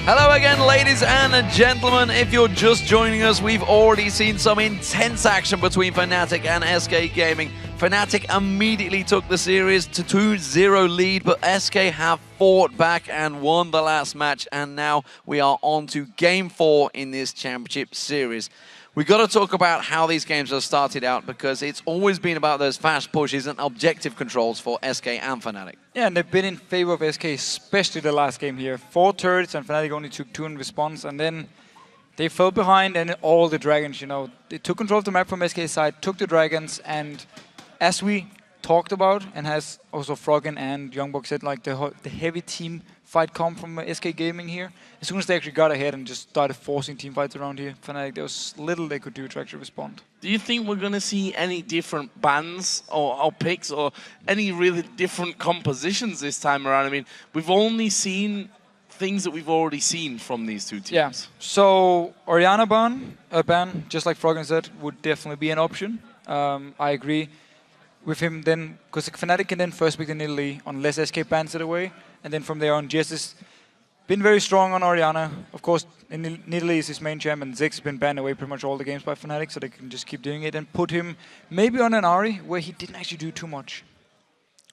Hello again, ladies and gentlemen. If you're just joining us, we've already seen some intense action between Fnatic and SK Gaming. Fnatic immediately took the series to 2-0 lead, but SK have fought back and won the last match, and now we are on to Game 4 in this championship series. We've got to talk about how these games have started out, because it's always been about those fast pushes and objective controls for SK and Fnatic. Yeah, and they've been in favor of SK, especially the last game here. 4 turrets, and Fnatic only took 2 in response, and then they fell behind, and all the dragons, you know. They took control of the map from SK's side, took the dragons, and as we talked about, and has also Froggen and Youngbuck said, like the heavy team fight come from SK Gaming here. As soon as they actually got ahead and just started forcing team fights around here, Fnatic, there was little they could do to actually respond. Do you think we're going to see any different bans or picks or any really different compositions this time around? I mean, we've only seen things that we've already seen from these two teams. Yeah, so Orianna ban, just like Froggen said, would definitely be an option. I agree with him then, because Fnatic can then first pick in Italy unless SK bans it away, and then from there on, Jess has been very strong on Orianna. Of course, in Italy is his main champ, and Ziggs has been banned away pretty much all the games by Fnatic, so they can just keep doing it and put him maybe on an Ahri, where he didn't actually do too much.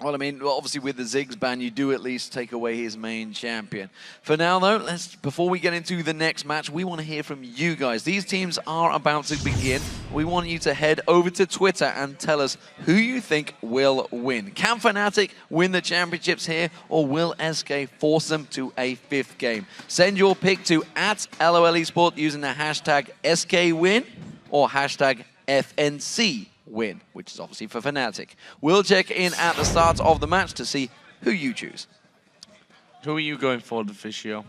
Well, I mean, obviously with the Ziggs ban, you do at least take away his main champion. For now, though, before we get into the next match, we want to hear from you guys. These teams are about to begin. We want you to head over to Twitter and tell us who you think will win. Can Fnatic win the championships here, or will SK force them to a 5th game? Send your pick to @LOLEsport using the hashtag SKWin or hashtag FNC. Win, which is obviously for Fnatic. We'll check in at the start of the match to see who you choose. Who are you going for, Deficio?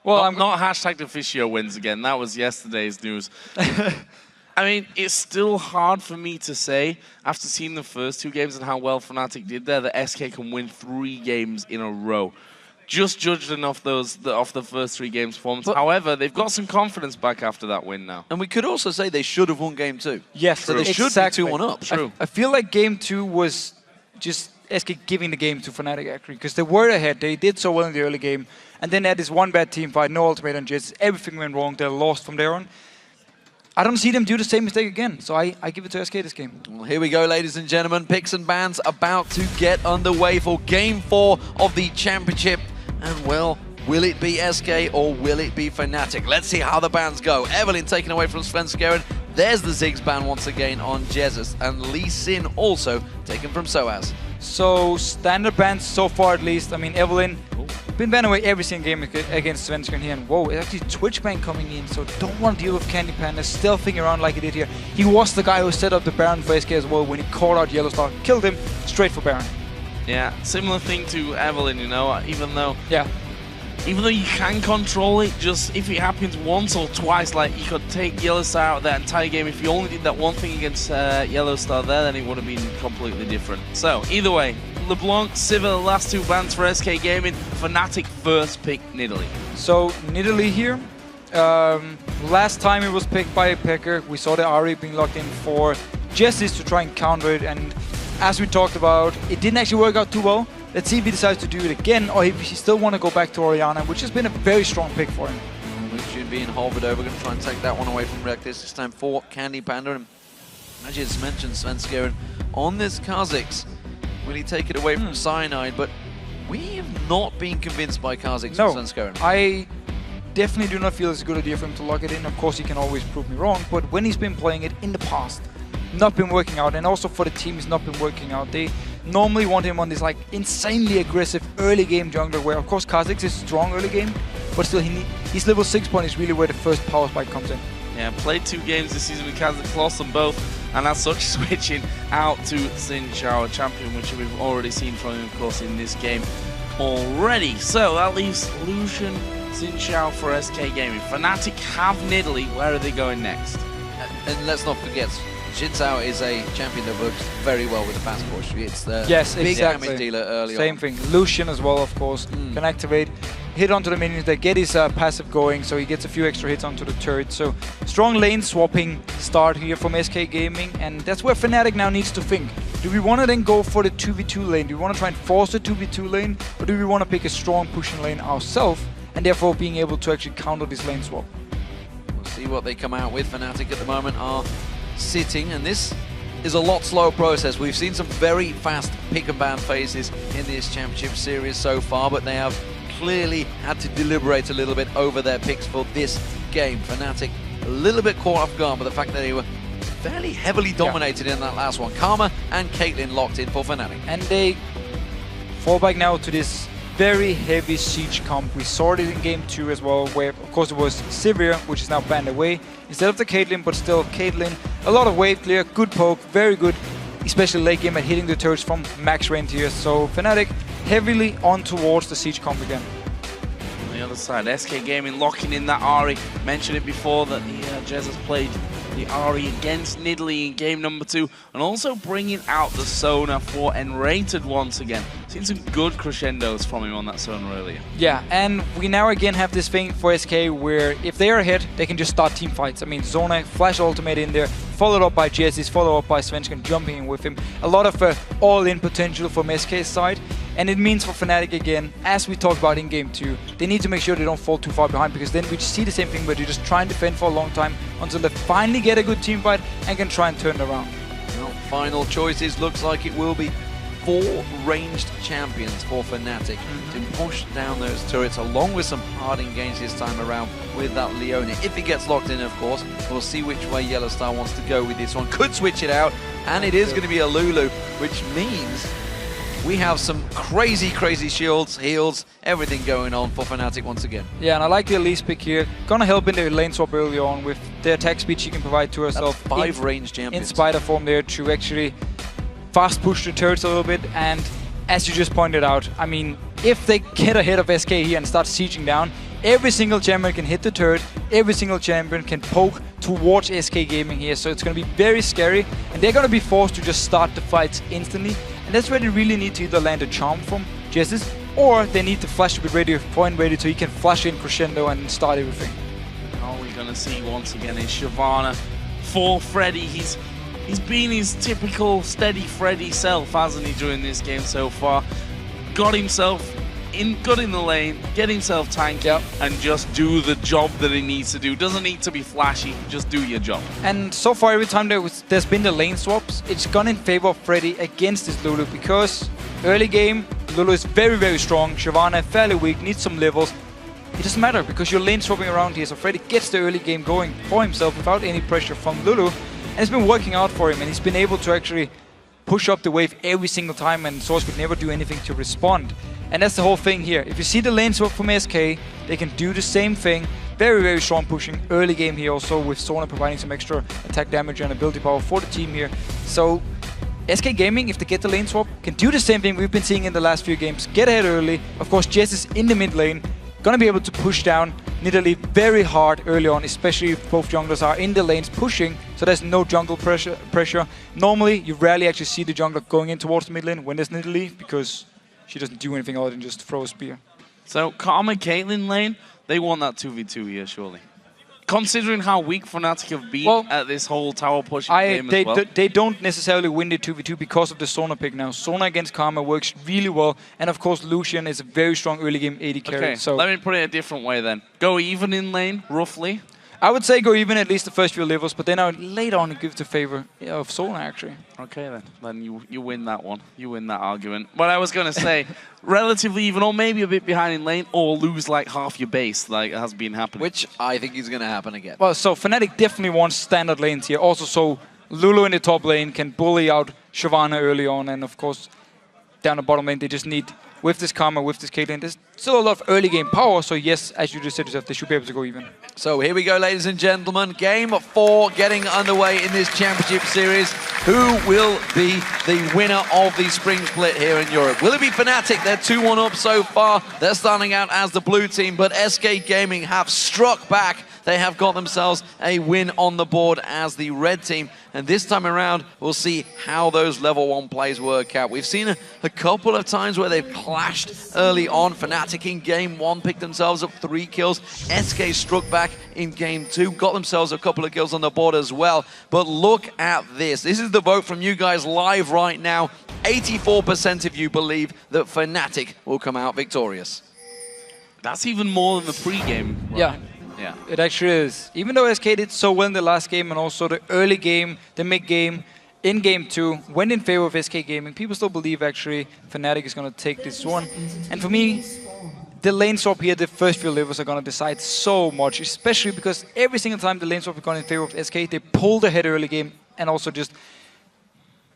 Well, I'm not hashtag Deficio wins again. That was yesterday's news. I mean, it's still hard for me to say, after seeing the first 2 games and how well Fnatic did there, that SK can win 3 games in a row. Just judging off the first 3 games performance. But however, they've got some confidence back after that win now. And we could also say they should have won Game 2. Yes, so they should be 2-1 up. True. I feel like Game 2 was just SK giving the game to Fnatic, actually, because they were ahead. They did so well in the early game, and then they had this one bad team fight, no ultimate on Jets. Everything went wrong. They lost from there on. I don't see them do the same mistake again, so I give it to SK this game. Well, here we go, ladies and gentlemen. Picks and bans about to get underway for Game 4 of the championship. And, well, will it be SK or will it be Fnatic? Let's see how the bans go. Evelyn taken away from Svenskeren. There's the Ziggs ban once again on Jesus. And Lee Sin also taken from Soaz. So, standard bans so far at least. I mean, Evelyn been banned away every single game against Svenskeren here. And whoa, it's actually Twitch ban coming in. So don't want to deal with Candy Panda, stealthing around like he did here. He was the guy who set up the Baron for SK as well when he called out Yellowstar. Killed him straight for Baron. Yeah, similar thing to Evelyn, you know, even though you can control it, just if it happens once or twice, like you could take Yellowstar out that entire game. If you only did that one thing against Yellowstar there, then it would have been completely different. So, either way, LeBlanc, Sivir, the last 2 bans for SK Gaming, Fnatic first pick Nidalee. So, Nidalee here. Last time it was picked by a Pecker, we saw the Ahri being locked in for Jessis to try and counter it, and as we talked about, it didn't actually work out too well. Let's see if he decides to do it again, or if he still want to go back to Orianna, which has been a very strong pick for him. Lucian being hovered over, going to try and take that one away from Reckless. This time for Candy Panda. And as you just mentioned, Svenskeren on this Kha'Zix. Will he take it away from Cyanide? But we have not been convinced by Kha'Zix and Svenskeren. I definitely do not feel it's a good idea for him to lock it in. Of course, he can always prove me wrong, but when he's been playing it in the past, not been working out, and also for the team, it's not been working out. They normally want him on this like insanely aggressive early game jungler, where of course Kha'Zix is strong early game, but still his level 6 point is really where the first power spike comes in. Yeah, played 2 games this season with Kha'Zix, lost them both, and as such switching out to Xin Zhao, champion, which we've already seen from him, of course, in this game already. So that leaves Lucian, Xin Zhao for SK Gaming. Fnatic have Nidalee. Where are they going next? And let's not forget, Xin Zhao is a champion that works very well with the fast push. It's the big damage dealer early on. Same thing. Lucian as well, of course, can activate, hit onto the minions, they get his passive going, so he gets a few extra hits onto the turret. So strong lane swapping start here from SK Gaming, and that's where Fnatic now needs to think. Do we want to then go for the 2v2 lane? Do we want to try and force the 2v2 lane, or do we want to pick a strong pushing lane ourselves and therefore being able to actually counter this lane swap. We'll see what they come out with. Fnatic at the moment are sitting, and this is a lot slower process. We've seen some very fast pick and ban phases in this championship series so far, but they have clearly had to deliberate a little bit over their picks for this game. Fnatic a little bit caught off guard by the fact that they were fairly heavily dominated in that last one. Karma and Caitlyn locked in for Fnatic. And they fall back now to this very heavy siege comp. We saw it in game 2 as well, where of course it was Sivir, which is now banned away instead of the Caitlyn, but still Caitlyn, a lot of wave clear, good poke, very good, especially late game at hitting the turrets from max range here. So Fnatic heavily on towards the siege comp again. On the other side, SK Gaming locking in that Ahri. Mentioned it before that the Jez has played the Ahri against Nidalee in game number 2, and also bringing out the Sona for Enrated once again. Seen some good crescendos from him on that Sona earlier. Yeah, and we now again have this thing for SK where if they are ahead, they can just start team fights. I mean, Zona, flash ultimate in there, followed up by Jezzy's, followed up by Svensson jumping in with him. A lot of all-in potential from SK's side. And it means for Fnatic again, as we talked about in game 2, they need to make sure they don't fall too far behind, because then we see the same thing where they just try and defend for a long time until they finally get a good team fight and can try and turn it around. Well, final choices looks like it will be 4 ranged champions for Fnatic to push down those turrets, along with some hard engage this time around with that Leona. If it gets locked in, of course, we'll see which way Yellow Star wants to go with this one. Could switch it out, and it is going to be a Lulu, which means we have some crazy shields, heals, everything going on for Fnatic once again. Yeah, and I like the Elise pick here. Gonna help in the lane swap early on with the attack speed she can provide to herself. That's 5 ranged champions. In spider form there to actually fast push the turrets a little bit. And as you just pointed out, I mean, if they get ahead of SK here and start sieging down, every single champion can hit the turret, every single champion can poke towards SK Gaming here, so it's going to be very scary, and they're going to be forced to just start the fights instantly, and that's where they really need to either land a charm from Jez's, or they need the flash to be ready, point ready, so he can flash in crescendo and start everything. All we're going to see once again is Shyvana for Freddy. He's been his typical steady Freddy self, hasn't he, during this game so far. Got himself good in the lane, get himself tanky, and just do the job that he needs to do. Doesn't need to be flashy, just do your job. And so far, every time there's been the lane swaps, it's gone in favor of Freddy against this Lulu, because early game, Lulu is very strong, Shyvana fairly weak, needs some levels. It doesn't matter, because you're lane swapping around here, so Freddy gets the early game going for himself without any pressure from Lulu, and it's been working out for him, and he's been able to actually push up the wave every single time, and Source could never do anything to respond. And that's the whole thing here. If you see the lane swap from SK, they can do the same thing. Very strong pushing early game here also, with Sona providing some extra attack damage and ability power for the team here. So SK Gaming, if they get the lane swap, can do the same thing we've been seeing in the last few games. Get ahead early. Of course, Jez is in the mid lane, gonna be able to push down Nidalee very hard early on, especially if both junglers are in the lanes pushing, so there's no jungle pressure. Normally, you rarely actually see the jungler going in towards the mid lane when there's Nidalee, because she doesn't do anything other than just throw a spear. So, Karma Caitlyn lane, they want that 2v2 here, surely. Considering how weak Fnatic have been at this whole tower pushing game as well. They don't necessarily win the 2v2 because of the Sona pick now. Sona against Karma works really well, and of course Lucian is a very strong early game AD carry. Okay, so let me put it a different way then. Go even in lane, roughly? I would say go even at least the first few levels, but then I would later on give the favor of Sona actually. Okay then you win that one. You win that argument. But I was going to say, relatively even, or maybe a bit behind in lane, or lose like half your base, like it has been happening. Which I think is going to happen again. Well, so Fnatic definitely wants standard lanes here. Also, so Lulu in the top lane can bully out Shyvana early on, and of course, down the bottom lane, they just need, with this Karma, with this Caitlyn, there's still a lot of early game power, so yes, as you just said yourself, they should be able to go even. So here we go, ladies and gentlemen. Game 4 getting underway in this championship series. Who will be the winner of the spring split here in Europe? Will it be Fnatic? They're 2-1 up so far. They're starting out as the blue team, but SK Gaming have struck back. They have got themselves a win on the board as the red team. And this time around, we'll see how those level 1 plays work out. We've seen a couple of times where they've clashed early on. Fnatic in game 1 picked themselves up 3 kills. SK struck back in game 2, got themselves a couple of kills on the board as well. But look at this. This is the vote from you guys live right now. 84% of you believe that Fnatic will come out victorious. That's even more than the pre-game, right? Yeah. Yeah. It actually is. Even though SK did so well in the last game and also the early game, the mid-game, in Game 2, went in favor of SK Gaming, people still believe actually Fnatic is going to take this one. And for me, the lane swap here, the first few levels are going to decide so much, especially because every single time the lane swap has gone in favor of SK, they pulled ahead early game and also just,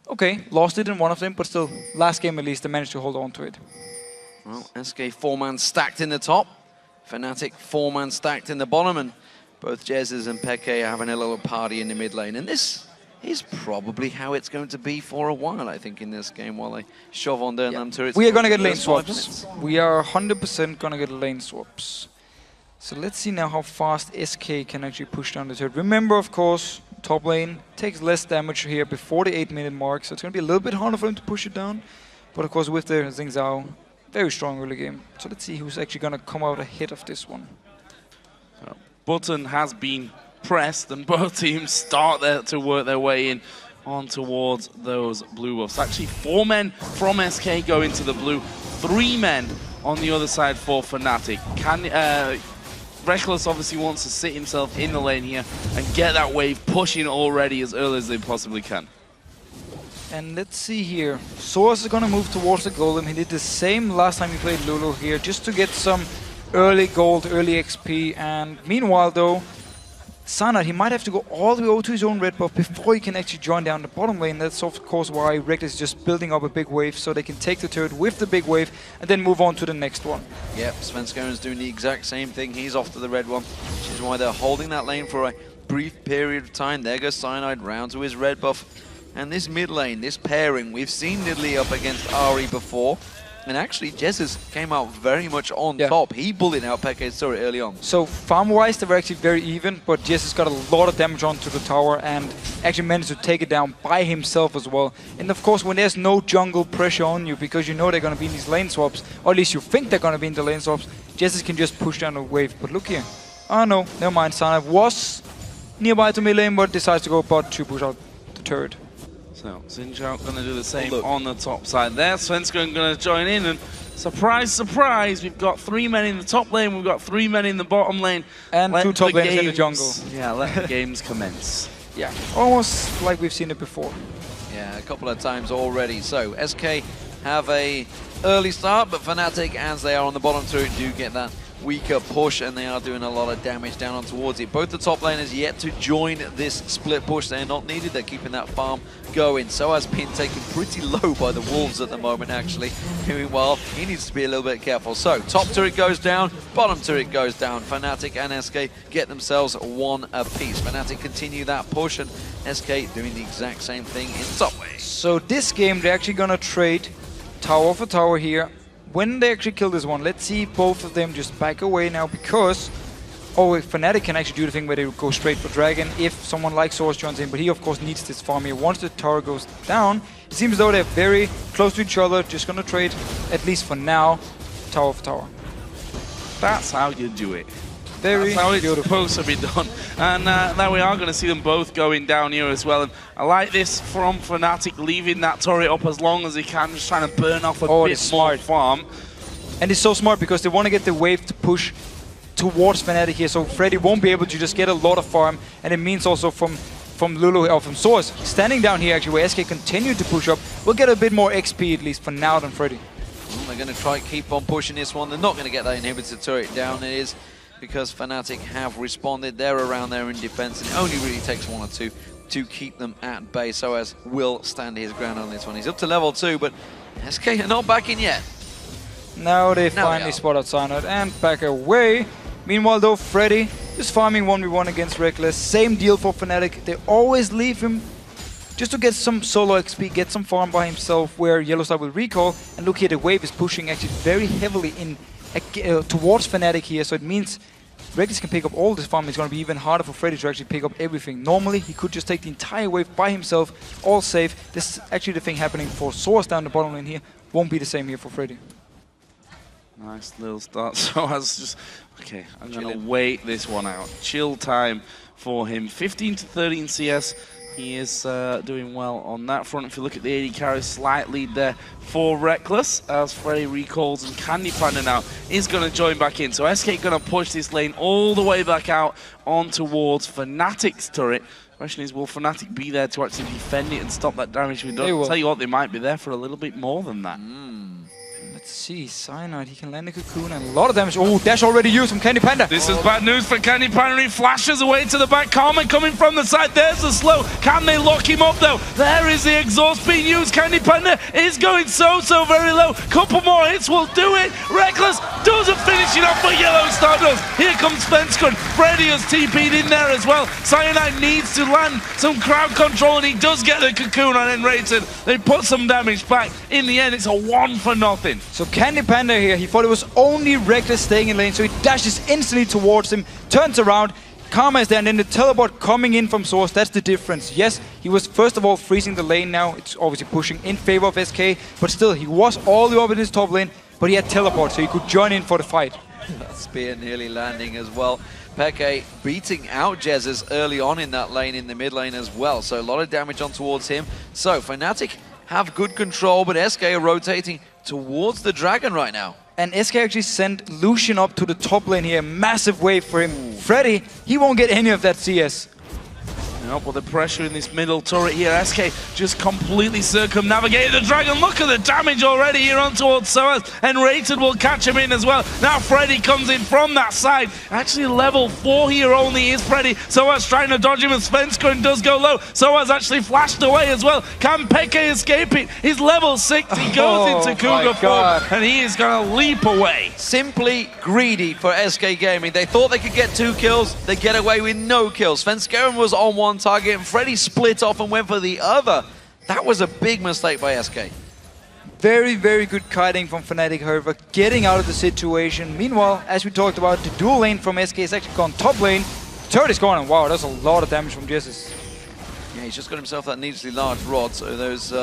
okay, lost it in one of them, but still, last game at least, they managed to hold on to it. Well, SK 4-man stacked in the top, Fnatic 4-man stacked in the bottom, and both Jez's and Peke are having a little party in the mid lane. And this is probably how it's going to be for a while, I think, in this game, while they shove on their turrets. We are going to get lane swaps. We are 100% going to get lane swaps. So let's see now how fast SK can actually push down the turret. Remember, of course, top lane takes less damage here before the 8-minute mark, so it's going to be a little bit harder for them to push it down. But of course, with the Xing Zhao, very strong early game. So let's see who's actually going to come out ahead of this one. Button has been pressed, and both teams start there to work their way in on towards those blue buffs. Actually, 4 men from SK go into the blue, 3 men on the other side for Fnatic. Reckless obviously wants to sit himself in the lane here and get that wave pushing already as early as they possibly can. And let's see here. Source is going to move towards the golem. He did the same last time he played Lulu here, just to get some early gold, early XP. And meanwhile, though, Sanad, he might have to go all the way over to his own red buff before he can actually join down the bottom lane. That's of course why Reckless is just building up a big wave so they can take the turret with the big wave and then move on to the next one. Yep, Svenskeren is doing the exact same thing. He's off to the red one, which is why they're holding that lane for a brief period of time. There goes Cyanide round to his red buff. And this mid lane, this pairing, we've seen Nidalee up against Ahri before. And actually, Jesus came out very much on top. He bullied out Peke's turret early on. So farm-wise, they were actually very even, but Jesus got a lot of damage onto the tower and actually managed to take it down by himself as well. And of course, when there's no jungle pressure on you, because you know they're going to be in these lane swaps, or at least you think they're going to be in the lane swaps, Jesus can just push down a wave. But look here. Oh no, never mind. Sana was nearby to mid lane, but decides to go bot to push out the turret. So, Xin Zhao going to do the same on the top side there. Svenskeren going to join in, and surprise, surprise, we've got 3 men in the top lane, we've got 3 men in the bottom lane. And let 2 top laners in the jungle. Yeah, let the games commence. Yeah, almost like we've seen it before. Yeah, a couple of times already. So, SK have a early start, but Fnatic, as they are on the bottom turret, do get that weaker push, and they are doing a lot of damage down on towards it. Both the top laners yet to join this split push. They're not needed. They're keeping that farm going. So has Pin taken pretty low by the Wolves at the moment, actually. Meanwhile, he needs to be a little bit careful. So, top turret goes down, bottom turret goes down. Fnatic and SK get themselves 1 apiece. Fnatic continue that push, and SK doing the exact same thing in top lane. So this game, they're actually going to trade tower for tower here. When they actually kill this one, let's see both of them just back away now, because Fnatic can actually do the thing where they go straight for Dragon if someone like Source joins in, but he of course needs this farm here. Once the tower goes down, it seems as though they're very close to each other, just gonna trade, at least for now, tower for tower. That's how you do it. Very That's how it's beautiful. supposed to be done. And now we are going to see them both going down here as well. And I like this from Fnatic, leaving that turret up as long as he can, just trying to burn off a bit more farm. And it's so smart because they want to get the wave to push towards Fnatic here, so Freddy won't be able to just get a lot of farm. And it means also from Lulu, or from Source, standing down here actually, where SK continue to push up, we'll get a bit more XP at least for now than Freddy. Well, they're going to try to keep on pushing this one. They're not going to get that inhibitor turret down. It is because Fnatic have responded. They're around there in defense, and it only really takes 1 or 2 to keep them at bay. So as will stand his ground on this one. He's up to level 2, but SK are not backing yet. Now they finally spot out Cyanide and back away. Meanwhile though, Freddy is farming 1v1 against Reckless. Same deal for Fnatic. They always leave him just to get some solo XP, get some farm by himself, where Yellowstar will recall. And look here, the wave is pushing actually very heavily in towards Fnatic here, so it means Reckless can pick up all this farm. It's going to be even harder for Freddy to actually pick up everything. Normally, he could just take the entire wave by himself, all safe. This is actually the thing happening for Source down the bottom lane here. Won't be the same here for Freddy. Nice little start. So as just, okay, I'm going to wait this one out. Chill time for him. 15 to 13 CS He is doing well on that front. If you look at the AD carry, slight lead there for Reckless as Freddy recalls, and Candy Panda now is going to join back in. So SK going to push this lane all the way back out on towards Fnatic's turret. Question is, will Fnatic be there to actually defend it and stop that damage? We don't tell you what, they might be there for a little bit more than that. Let's see, Cyanide, he can land a cocoon and a lot of damage. Oh, dash already used from Candy Panda. This is bad news for Candy Panda. He flashes away to the back. Carmen coming from the side. There's the slow. Can they lock him up though? There is the exhaust being used. Candy Panda is going so very low. Couple more hits will do it. Reckless doesn't finish it off, but Yellow Star does. Here comes Svenskund. Freddy has TP'd in there as well. Cyanide needs to land some crowd control, and he does get the cocoon on Enrated. They put some damage back. In the end, it's a 1-0. So Candy Panda here, he thought it was only Reckless staying in lane, so he dashes instantly towards him, turns around, Karma is there, and then the teleport coming in from Source, that's the difference. Yes, he was first of all freezing the lane now, it's obviously pushing in favor of SK, but still, he was all the way up in his top lane, but he had teleport, so he could join in for the fight. That spear nearly landing as well. Peke beating out Jesus early on in that lane, in the mid lane as well, so a lot of damage on towards him. So Fnatic have good control, but SK are rotating towards the dragon right now. And SK actually sent Lucian up to the top lane here, massive wave for him. Freddy, he won't get any of that CS. No, but the pressure in this middle turret here, SK just completely circumnavigated the dragon. Look at the damage already here on towards Soaz, and Rated will catch him in as well. Now Freddy comes in from that side. Actually level 4 here only is Freddy. Soaz trying to dodge him, and Svenskund does go low. Soaz actually flashed away as well. Can Peke escape it? He's level 6, he goes into Cougar form, and he is going to leap away. Simply greedy for SK Gaming. They thought they could get 2 kills, they get away with no kills. Svenskeren was on one target and Freddy split off and went for the other. That was a big mistake by SK. Very good kiting from Fnatic, however, getting out of the situation. Meanwhile, as we talked about, the dual lane from SK has actually gone top lane. Turret is gone, and wow, that's a lot of damage from Jesus. Yeah, he's just got himself that needlessly large rod, so those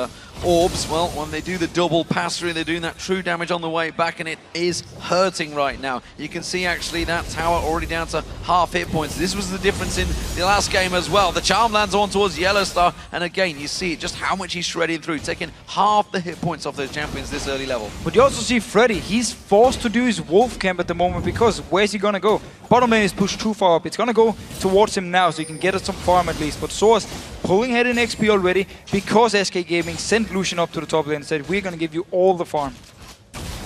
orbs, well, when they do the double pass-through, they're doing that true damage on the way back, and it is hurting right now. You can see, actually, that tower already down to half hit points. This was the difference in the last game as well. The charm lands on towards Yellow Star, and again, you see just how much he's shredding through, taking half the hit points off those champions this early level. But you also see Freddy, he's forced to do his wolf camp at the moment, because where's he gonna go? Bottom lane is pushed too far up. It's gonna go towards him now, so he can get us some farm at least. But Source pulling ahead in XP already, because SK Gaming sent Lucian up to the top lane and said, we're going to give you all the farm.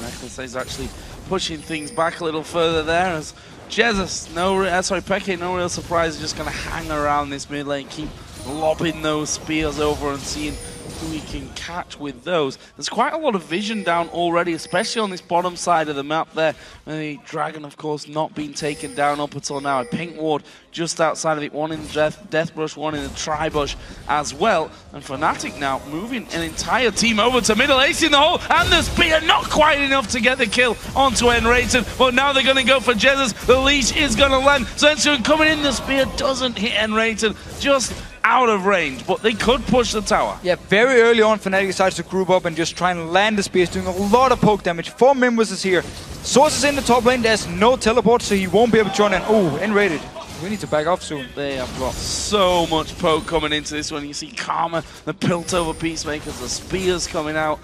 Reckless is actually pushing things back a little further there, as Jesus, Peke, no real surprise, is just going to hang around this mid lane, keep lobbing those spears over and seeing who he can catch with those. There's quite a lot of vision down already, especially on this bottom side of the map there. And the dragon, of course, not being taken down up until now. A pink ward just outside of it, one in the death brush, one in the tri-bush as well. And Fnatic now moving an entire team over to middle, ace in the hole, and the spear not quite enough to get the kill onto Enrated. But now they're going to go for Jesus. The leash is going to land. Svenskund coming in, the spear doesn't hit Enrated, just out of range, but they could push the tower. Yeah, very early on, Fnatic decides to group up and just try and land the spears, doing a lot of poke damage. 4 members is here. Source is in the top lane, there's no teleport, so he won't be able to join in. Oh, Enrated. We need to back off soon. They have got so much poke coming into this one. You see Karma, the Piltover Peacemakers, the spears coming out.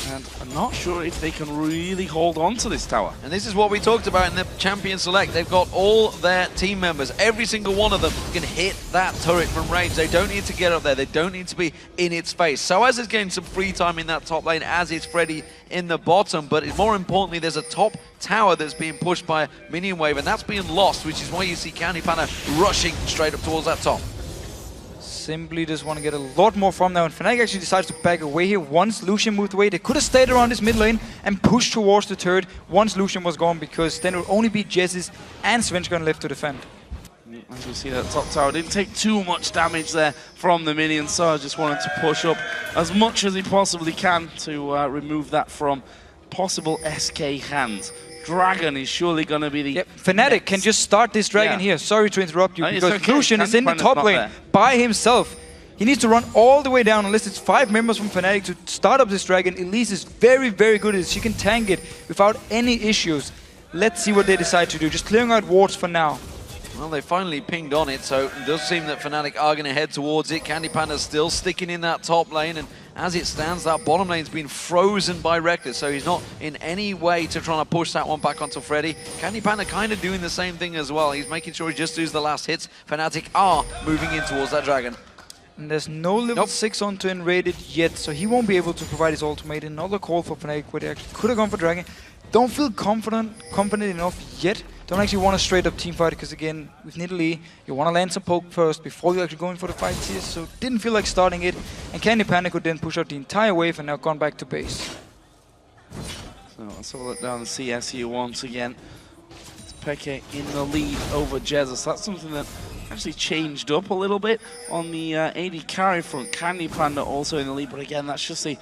And I'm not sure if they can really hold on to this tower. And this is what we talked about in the Champion Select. They've got all their team members. Every single one of them can hit that turret from range. They don't need to get up there. They don't need to be in its face. Soaz is getting some free time in that top lane, as is Freddy in the bottom. But more importantly, there's a top tower that's being pushed by a minion wave, and that's being lost, which is why you see Candy Panda rushing straight up towards that top. Simply just want to get a lot more from now, and Fnatic actually decides to back away here once Lucian moved away. They could have stayed around this mid lane and pushed towards the turret once Lucian was gone, because then it would only be Jessis and Svenskund left to defend. As we see, that top tower didn't take too much damage there from the minions, so I just wanted to push up as much as he possibly can to remove that from possible SK hands. Dragon is surely going to be the... Yep, Fnatic can just start this dragon here. Sorry to interrupt you, because Lucian is in the top lane by himself. He needs to run all the way down, unless it's 5 members from Fnatic to start up this dragon. Elise is very good at it. She can tank it without any issues. Let's see what they decide to do. Just clearing out wards for now. Well, they finally pinged on it, so it does seem that Fnatic are going to head towards it. Candy Panda's still sticking in that top lane, and as it stands, that bottom lane's been frozen by Reckless, so he's not in any way to try to push that one back onto Freddy. Candy Panda kind of doing the same thing as well. He's making sure he just does the last hits. Fnatic are moving in towards that dragon. And there's no level 6 onto Enrated yet, so he won't be able to provide his ultimate. Another call for Fnatic where they actually could have gone for Dragon. Don't feel confident enough yet. Don't actually want a straight up team fight, because again, with Nidalee, you want to land some poke first before you actually go in for the fight here, so didn't feel like starting it. And Candy Panda could then push out the entire wave and now gone back to base. So let's have a look down the CS here once again. It's Peke in the lead over Jesus. That's something that actually changed up a little bit on the AD carry front. Candy Panda also in the lead, but again, that's just a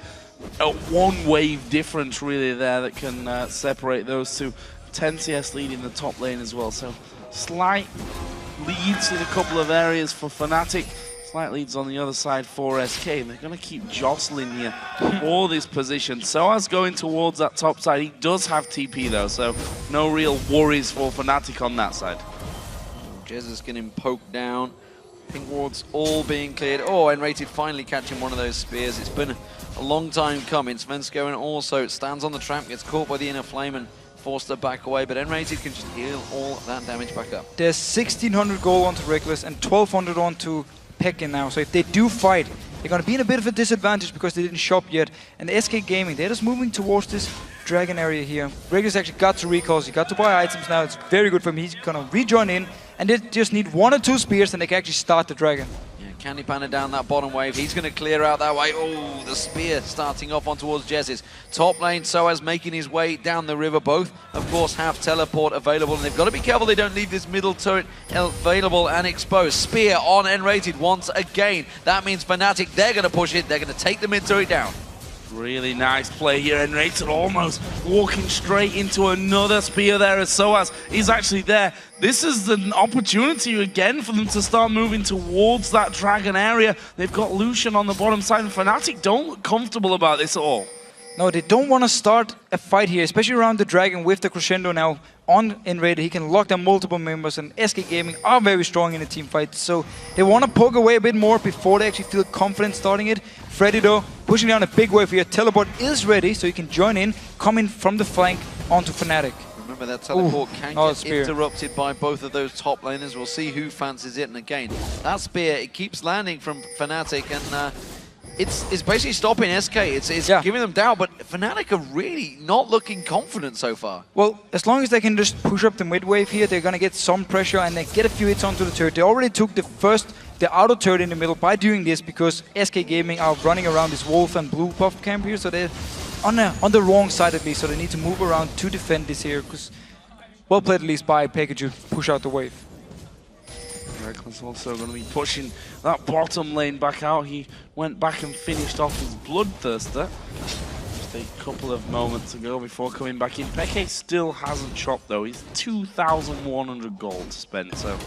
one wave difference really there that can separate those two. 10 CS lead in the top lane as well, so slight leads in a couple of areas for Fnatic, slight leads on the other side for SK, and they're going to keep jostling here for this position. Soaz going towards that top side. He does have TP though, so no real worries for Fnatic on that side. Jez is getting poked down. Pink wards all being cleared. Oh, Enrated finally catching one of those spears. It's been a long time coming. Svensko also stands on the trap, gets caught by the inner flame and forced to back away, but Enrated can just heal all that damage back up. There's 1600 gold onto Reckless and 1200 onto Peke now, so if they do fight, they're going to be in a bit of a disadvantage because they didn't shop yet. And SK Gaming, they're just moving towards this dragon area here. Reckless actually got to recalls, he got to buy items now, it's very good for him. He's going to rejoin in, and they just need 1 or 2 spears and they can actually start the dragon. Candy Panda down that bottom wave. He's going to clear out that way. Oh, the spear starting off on towards Jez's. Top lane, Soaz making his way down the river. Both, of course, have teleport available, and they've got to be careful they don't leave this middle turret available and exposed. Spear on Enrated once again. That means Fnatic, they're going to push it. They're going to take the mid turret down. Really nice play here, and Enrated almost walking straight into another spear there as Soaz is actually there. This is an opportunity again for them to start moving towards that dragon area. They've got Lucian on the bottom side, and Fnatic don't look comfortable about this at all. No, they don't want to start a fight here, especially around the dragon with the crescendo now on Enrated. He can lock down multiple members, and SK Gaming are very strong in a team fight, so they want to poke away a bit more before they actually feel confident starting it. Freddy though, pushing down a big wave here. Teleport is ready, so you can join in, coming from the flank onto Fnatic. Remember that teleport can get interrupted by both of those top laners. We'll see who fancies it, and again, that spear, it keeps landing from Fnatic, and it's basically stopping SK. It's giving them down, but Fnatic are really not looking confident so far. Well, as long as they can just push up the mid wave here, they're going to get some pressure and they get a few hits onto the turret. They already took the outer turret in the middle by doing this, because SK Gaming are running around this wolf and blue buff camp here, so they're on the wrong side at least, so they need to move around to defend this here, because well played at least by Pikachu to push out the wave. Reckless also going to be pushing that bottom lane back out. He went back and finished off his Bloodthirster just a couple of moments ago before coming back in. Peke still hasn't shopped though. He's 2,100 gold spent, so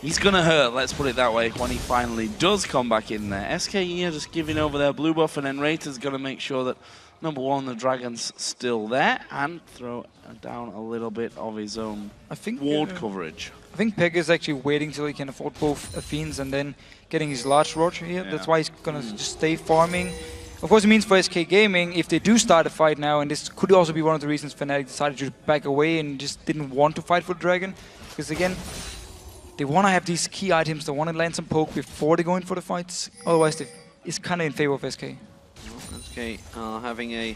he's going to hurt, let's put it that way, when he finally does come back in there. SK here just giving over their blue buff, and then Rater's going to make sure that number 1, the dragon's still there, and throw down a little bit of his own ward coverage. I think Peg is actually waiting till he can afford both Fiends and then getting his large Roger here. Yeah. That's why he's going to just stay farming. Of course, it means for SK Gaming, if they do start a fight now, and this could also be one of the reasons Fnatic decided to back away and just didn't want to fight for the dragon, because again, they want to have these key items, they want to land some poke before they go in for the fights. Otherwise, it's kind of in favor of SK. SK having a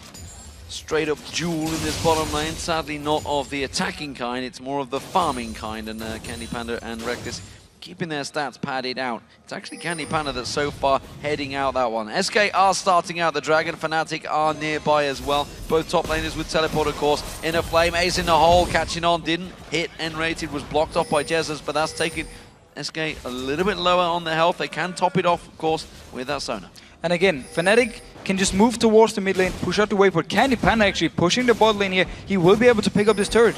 straight-up duel in this bottom lane. Sadly, not of the attacking kind. It's more of the farming kind. And Candy Panda and Reckless keeping their stats padded out. It's actually Candy Panda that's so far heading out that one. SK are starting out the dragon. Fnatic are nearby as well. Both top laners with teleport, of course. Inner Flame, ace in the hole, catching on. Didn't hit N-rated, was blocked off by Jesus, but that's taking SK a little bit lower on the health. They can top it off, of course, with that Sona. And again, Fnatic can just move towards the mid lane, push out the wave, but Candy Panda actually pushing the bot lane here. He will be able to pick up this turret.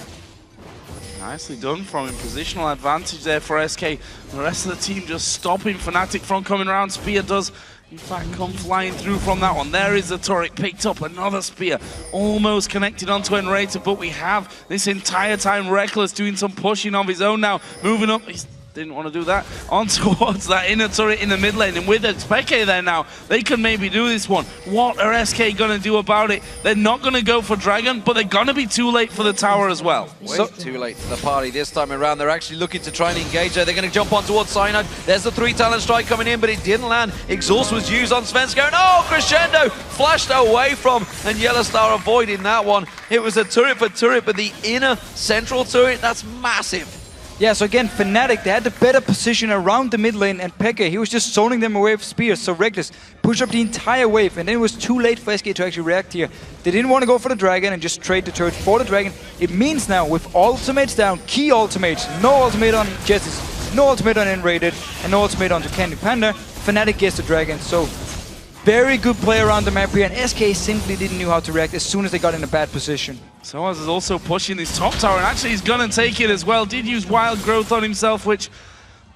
Nicely done from him. Positional advantage there for SK. The rest of the team just stopping Fnatic from coming around. Spear does in fact, come flying through from that one. There is the turret, picked up another spear, almost connected onto Enrater, but we have this entire time Reckless doing some pushing of his own now, moving up. He's didn't want to do that, on towards that inner turret in the mid lane, and with Peke there now, they can maybe do this one. What are SK going to do about it? They're not going to go for Dragon, but they're going to be too late for the tower as well. Way too late for the party this time around. They're actually looking to try and engage there. They're going to jump on towards Cyanide. There's the 3-talent strike coming in, but it didn't land. Exhaust was used on Svenska, and oh, Crescendo flashed away from, and Yellowstar avoiding that one. It was a turret for turret, but the inner central turret, that's massive. Yeah, so again, Fnatic, they had the better position around the mid lane, and Peke, he was just zoning them away with spears. So Reckless pushed up the entire wave, and then it was too late for SK to actually react here. They didn't want to go for the Dragon and just trade the turret for the Dragon. It means now, with ultimates down, key ultimates, no ultimate on Jessis, no ultimate on Enrated, and no ultimate onto Candy Panda, Fnatic gets the Dragon. So very good play around the map here, and SK simply didn't know how to react as soon as they got in a bad position. Soaz is also pushing this top tower, and actually he's gonna take it as well. Did use Wild Growth on himself, which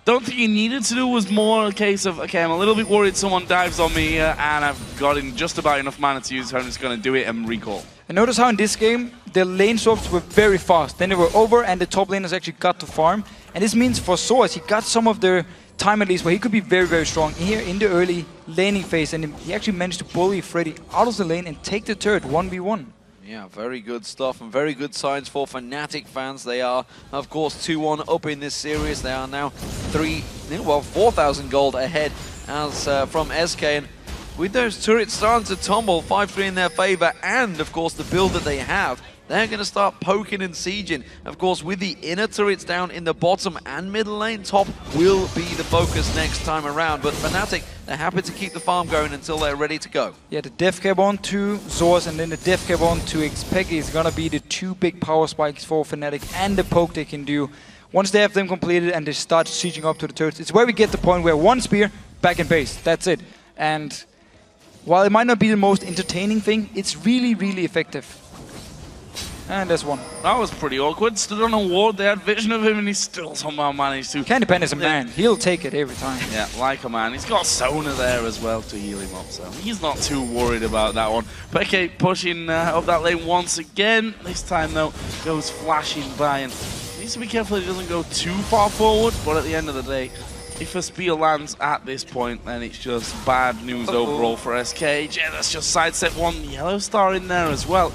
don't think he needed to do. Was more a case of, okay, I'm a little bit worried someone dives on me here, and I've got in just about enough mana to use her, I'm just gonna do it and recall. And notice how in this game, the lane swaps were very fast. Then they were over, and the top laners actually got to farm. And this means for Soaz, he got some of the time at least where he could be very, very strong here in the early laning phase, and he actually managed to bully Freddy out of the lane and take the turret 1v1. Yeah, very good stuff and very good signs for Fnatic fans. They are, of course, 2-1 up in this series. They are now 4,000 gold ahead as from SK. And with those turrets starting to tumble, 5-3 in their favor, and of course the build that they have, they're going to start poking and sieging. Of course, with the inner turrets down in the bottom and middle lane, top will be the focus next time around. But Fnatic, they're happy to keep the farm going until they're ready to go. Yeah, the Death Cap on to Zoaz and then the Death Cap on to Xpeke is going to be the two big power spikes for Fnatic, and the poke they can do. Once they have them completed and they start sieging up to the turrets, it's where we get the point where one spear, back in base. That's it. And while it might not be the most entertaining thing, it's really, really effective. And there's one. That was pretty awkward. Stood on a ward, they had vision of him, and he still somehow managed to... Candy Pen is a man. He'll take it every time. Yeah, like a man. He's got Sona there as well to heal him up, so he's not too worried about that one. Peke pushing up that lane once again. This time, though, goes flashing by, and needs to be careful he doesn't go too far forward, but at the end of the day, if a spear lands at this point, then it's just bad news overall for SK. Yeah, that's just sidestep one. Yellowstar in there as well.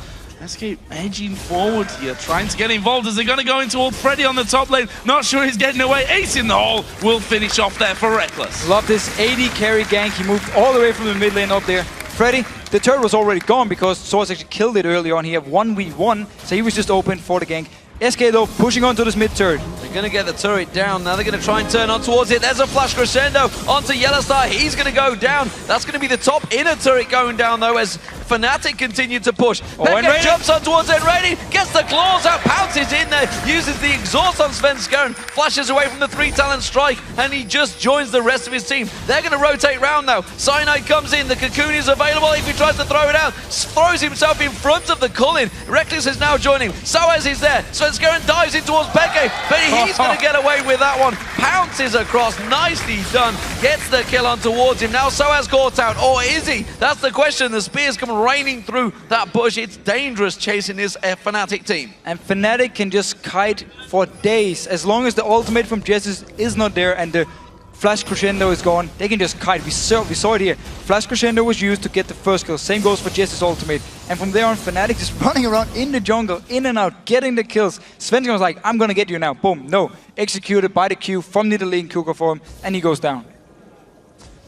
SK edging forward here, trying to get involved as they're going to go into old Freddy on the top lane. Not sure he's getting away. Ace in the hole will finish off there for Reckless. Love this AD carry gank. He moved all the way from the mid lane up there. Freddy, the turret was already gone because Soaz actually killed it earlier on. He had 1v1, so he was just open for the gank. SK though, pushing onto this mid turret. They're going to get the turret down. Now they're going to try and turn on towards it. There's a flash crescendo onto Yellowstar. He's going to go down. That's going to be the top inner turret going down though as Fnatic continue to push. Peke jumps on towards Enrated, gets the claws out, pounces in there, uses the exhaust on Svenska and flashes away from the 3-talent strike, and he just joins the rest of his team. They're going to rotate round now. Cyanide comes in, the cocoon is available. If he tries to throw it out, throws himself in front of the Cullen. Reckless is now joining. Soaz is there. Svenska dives in towards Peke, but he's going to get away with that one. Pounces across, nicely done. Gets the kill on towards him. Now Soaz caught out, or is he? That's the question. The spears come raining through that bush. It's dangerous chasing this Fnatic team. And Fnatic can just kite for days. As long as the ultimate from Jessis is not there and the Flash Crescendo is gone, they can just kite. We saw it here. Flash Crescendo was used to get the first kill. Same goes for Jessis' ultimate. And from there on, Fnatic just running around in the jungle, in and out, getting the kills. Svenska was like, I'm gonna get you now. Boom. No. Executed by the Q from the lane Kuka form, and he goes down.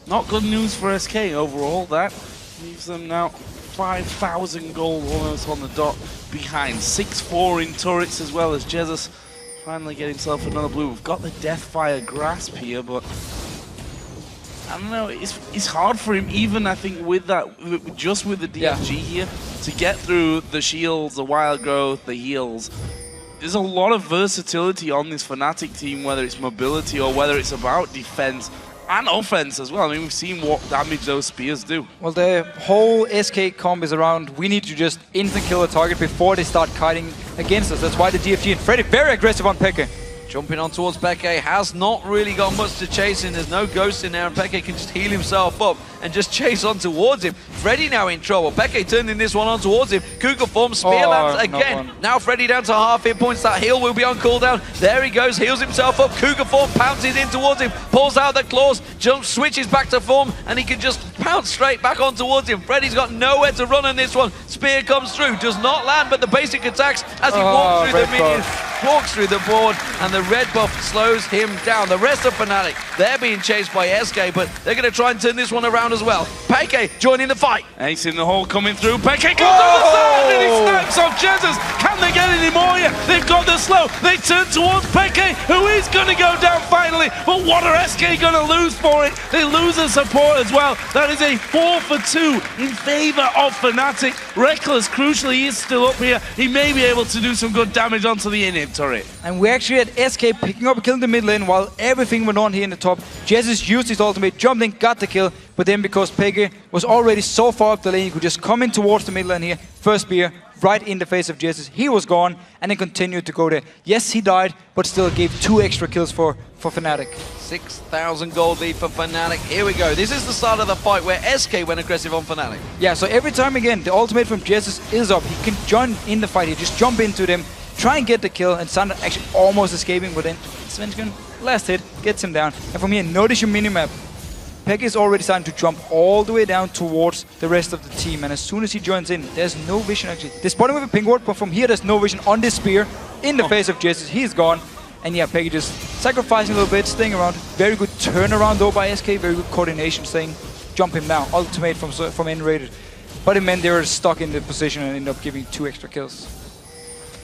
Not good news for SK overall. That leaves them now 5,000 gold almost on the dot behind. 6-4 in turrets as well as Jesus finally get himself another blue. We've got the Deathfire grasp here, but I don't know, it's hard for him even, I think, with that, just with the DFG here, to get through the shields, the wild growth, the heals. There's a lot of versatility on this Fnatic team, whether it's mobility or whether it's about defense and offense as well. I mean, we've seen what damage those spears do. Well, the whole SK comp is around, we need to just instant kill a target before they start kiting against us. That's why the DFG and Freddy very aggressive on Peke. Jumping on towards Peke, has not really got much to chase in. There's no ghost in there, and Peke can just heal himself up and just chase on towards him. Freddy now in trouble. Peke turning this one on towards him. Cougar form, spear lands again. Now Freddy down to half hit points. That heal will be on cooldown. There he goes, heals himself up. Cougar form pounces in towards him, pulls out the claws, jumps, switches back to form, and he can just pounce straight back on towards him. Freddy's got nowhere to run on this one. Spear comes through, does not land, but the basic attacks as he walks through the minions, walks through the board, and the red buff slows him down. The rest of Fnatic, they're being chased by SK, but they're going to try and turn this one around as well. Peke joining the fight. Ace in the hole coming through. Peke goes on the side and he snipes off Jesus. Can they get any more here? They've got the slow. They turn towards Peke, who is going to go down finally. But what are SK going to lose for it? They lose a support as well. That is a 4 for 2 in favor of Fnatic. Reckless, crucially, is still up here. He may be able to do some good damage onto the inhib turret. And we actually had SK picking up a kill in the mid lane while everything went on here in the top. Jesus used his ultimate, jumped in, got the kill, but then because Peke was already so far up the lane, he could just come in towards the mid lane here. First spear, right in the face of Jesus. He was gone, and then continued to go there. Yes, he died, but still gave 2 extra kills for Fnatic. 6,000 gold lead for Fnatic. Here we go. This is the start of the fight where SK went aggressive on Fnatic. Yeah, so every time again, the ultimate from Jesus is up. He can join in the fight. He just jump into them, try and get the kill, and Sander actually almost escaping, but then Svensson, last hit, gets him down. And from here, notice your minimap. Peke is already starting to jump all the way down towards the rest of the team, and as soon as he joins in, there's no vision actually. They spot him with a ping ward, but from here there's no vision on this spear in the face of Jesus. He's gone, and yeah, Peke just sacrificing a little bit, staying around. Very good turnaround though by SK, very good coordination, saying jump him now. Ultimate from N-rated, but it meant they were stuck in the position and ended up giving 2 extra kills.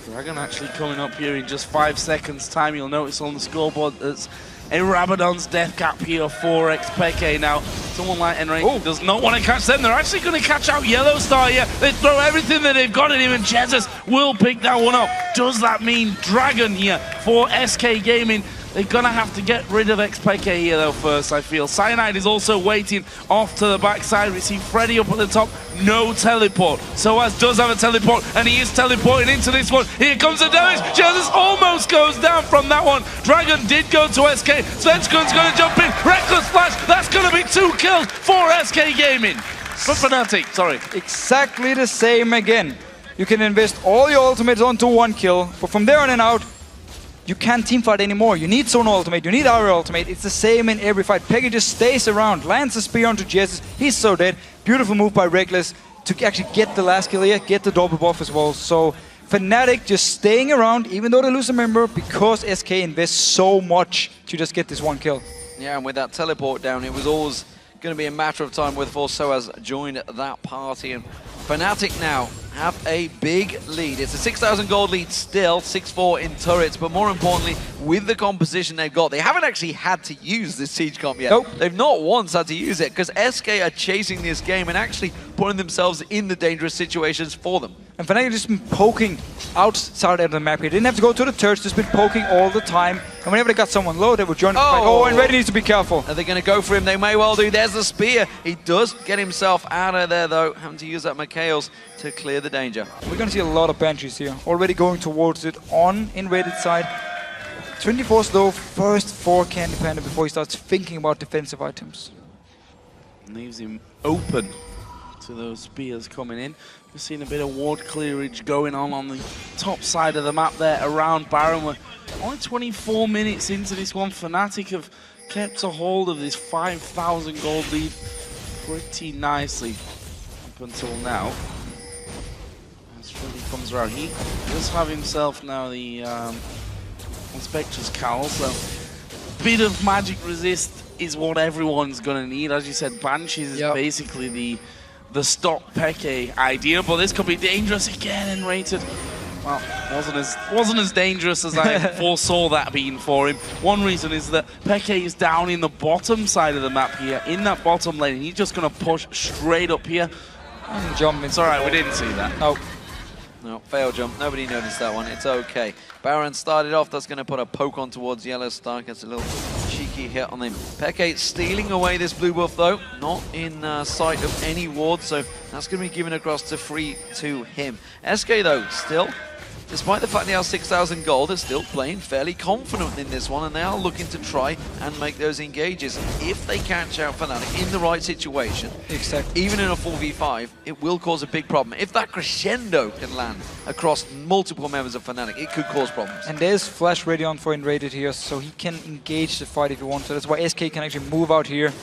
Dragon actually coming up here in just 5 seconds time. You'll notice on the scoreboard that's a Rabadon's death cap here for Peke now. Someone like Enrique does not want to catch them. They're actually going to catch out Yellow Star here. They throw everything that they've got at him, and Jesus will pick that one up. Does that mean Dragon here for SK Gaming? They're going to have to get rid of Peke here though first, I feel. Cyanide is also waiting off to the backside. We see Freddy up at the top. No teleport. Soaz does have a teleport, and he is teleporting into this one. Here comes the damage. Jesus almost goes down from that one. Dragon did go to SK. Svenskun's going to jump in. Reckless flash. That's going to be 2 kills for SK Gaming. For Fnatic, sorry. Exactly the same again. You can invest all your ultimates onto 1 kill, but from there on and out, you can't teamfight anymore. You need Zone ultimate, you need our ultimate. It's the same in every fight. Peke just stays around, lands a spear onto Jesus. He's so dead. Beautiful move by Reckless to actually get the last kill here, get the double buff as well. So Fnatic just staying around, even though they lose a member, because SK invests so much to just get this 1 kill. Yeah, and with that teleport down, it was always going to be a matter of time before Soaz joined that party. And Fnatic now have a big lead. It's a 6,000 gold lead still, 6-4 in turrets, but more importantly, with the composition they've got, they haven't actually had to use this siege comp yet. Nope. They've not once had to use it, because SK are chasing this game and actually putting themselves in the dangerous situations for them. And Fnatic just been poking outside of the map here. They didn't have to go to the turrets, just been poking all the time. And whenever they got someone low, they would join the fight. Oh, and Reddy needs to be careful. Are they going to go for him? They may well do. There's the spear. He does get himself out of there, though, having to use that Mikhail's to clear the danger. We're going to see a lot of Banshees here. Already going towards it on invaded side. 24 slow, first 4 Candy Panda before he starts thinking about defensive items. Leaves him open to those spears coming in. We're seeing a bit of ward clearage going on the top side of the map there around Baron. We're only 24 minutes into this one. Fnatic have kept a hold of this 5,000 gold lead pretty nicely up until now. As Freddy comes around, he does have himself now the Spectre's Cowl, so a bit of magic resist is what everyone's going to need. As you said, Banshees is basically the stop Peke idea, but this could be dangerous again and rated. Well, wasn't as dangerous as I foresaw that being for him. One reason is that Peke is down in the bottom side of the map here, in that bottom lane. He's just going to push straight up here. And jump. It's alright, we didn't see that. No. No, fail jump. Nobody noticed that one. It's okay. Baron started off. That's going to put a poke on towards Yellow Star. Gets a little cheeky hit on him. Peke stealing away this blue buff, though. Not in sight of any ward, so that's going to be given across to free to him. SK, though, still despite the fact they have 6,000 gold, they're still playing fairly confident in this one, and they are looking to try and make those engages. If they catch out Fnatic in the right situation, exactly, even in a 4v5, it will cause a big problem. If that crescendo can land across multiple members of Fnatic, it could cause problems. And there's Flash ready on for Enrated here, so he can engage the fight if he wants to. That's why SK can actually move out here